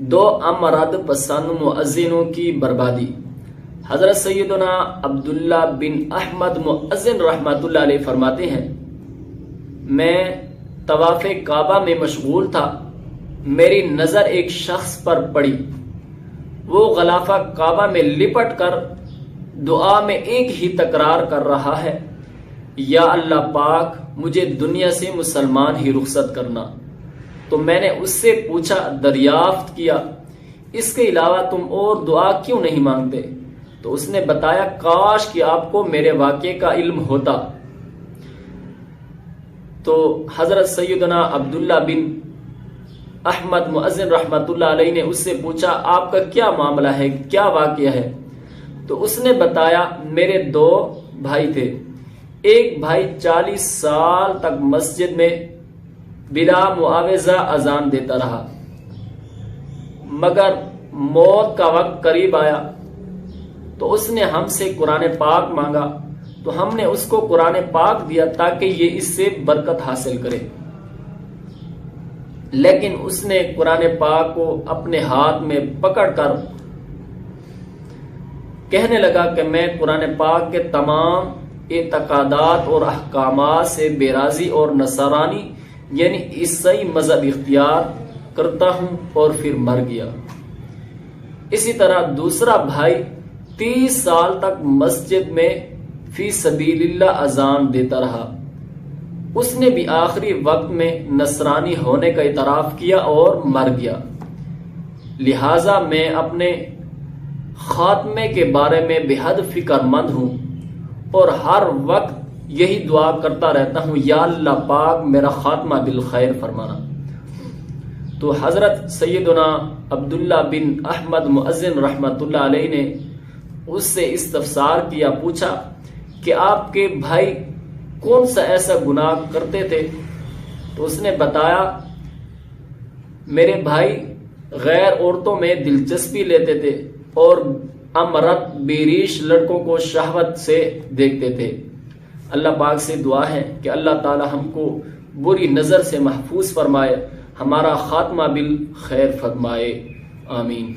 دو امراض پسند مؤذنوں کی بربادی۔ حضرت سیدنا عبداللہ بن احمد مؤذن رحمۃ اللہ علیہ فرماتے ہیں، میں طواف کعبہ میں مشغول تھا، میری نظر ایک شخص پر پڑی، وہ غلافہ کعبہ میں لپٹ کر دعا میں ایک ہی تکرار کر رہا ہے، یا اللہ پاک مجھے دنیا سے مسلمان ہی رخصت کرنا۔ تو میں نے اس سے پوچھا، دریافت کیا، اس کے علاوہ تم اور دعا کیوں نہیں مانگتے؟ تو اس نے بتایا، کاش کہ آپ کو میرے واقعے کا علم ہوتا۔ تو حضرت سیدنا عبداللہ بن احمد مؤذن رحمۃ اللہ علیہ نے اس سے پوچھا، آپ کا کیا معاملہ ہے، کیا واقعہ ہے؟ تو اس نے بتایا، میرے دو بھائی تھے، ایک بھائی 40 سال تک مسجد میں بلا معاوضہ اذان دیتا رہا، مگر موت کا وقت قریب آیا تو اس نے ہم سے قرآن پاک مانگا، تو ہم نے اس کو قرآن پاک دیا تاکہ یہ اس سے برکت حاصل کرے، لیکن اس نے قرآن پاک کو اپنے ہاتھ میں پکڑ کر کہنے لگا کہ میں قرآن پاک کے تمام اعتقادات اور احکامات سے بے راضی اور نصرانی یعنی عیسائی مذہب اختیار کرتا ہوں، اور پھر مر گیا۔ اسی طرح دوسرا بھائی 30 سال تک مسجد میں فی سبیل اللہ اذان دیتا رہا، اس نے بھی آخری وقت میں نصرانی ہونے کا اعتراف کیا اور مر گیا۔ لہٰذا میں اپنے خاتمے کے بارے میں بے حد فکر مند ہوں اور ہر وقت یہی دعا کرتا رہتا ہوں، یا اللہ پاک میرا خاتمہ بالخیر فرمانا۔ تو حضرت سیدنا عبداللہ بن احمد مؤذن رحمۃ اللہ علیہ نے اس سے استفسار کیا، پوچھا کہ آپ کے بھائی کون سا ایسا گناہ کرتے تھے؟ تو اس نے بتایا، میرے بھائی غیر عورتوں میں دلچسپی لیتے تھے اور امرت بیریش لڑکوں کو شہوت سے دیکھتے تھے۔ اللہ پاک سے دعا ہے کہ اللہ تعالی ہم کو بری نظر سے محفوظ فرمائے، ہمارا خاتمہ بالخیر فرمائے، آمین۔